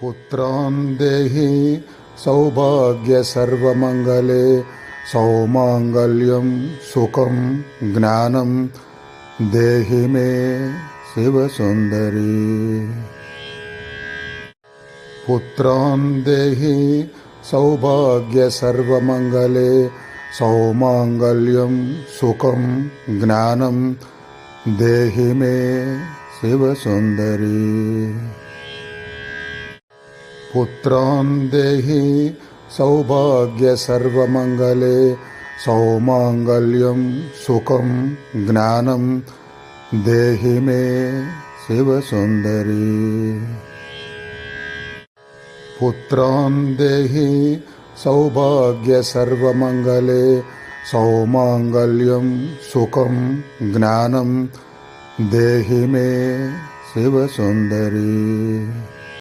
पुत्रान् देहि सौभाग्य सर्वमंगले सौमांगल्यं सुखं ज्ञानं देहि मे शिवसुंदरी। पुत्रान् देहि सौभाग्य सर्वमंगले सौमांगल्यं सुखं ज्ञानं देहि मे शिवसुंदरी। पुत्रान् देहि सौभाग्य सर्वमंगले सौमांगल्यं सुखं ज्ञानं देहि मे शिवसुंदरी। पुत्रान् देहि सौभाग्य सर्वमंगले सौमांगल्यं सुखं ज्ञानं देहि मे शिवसुंदरी।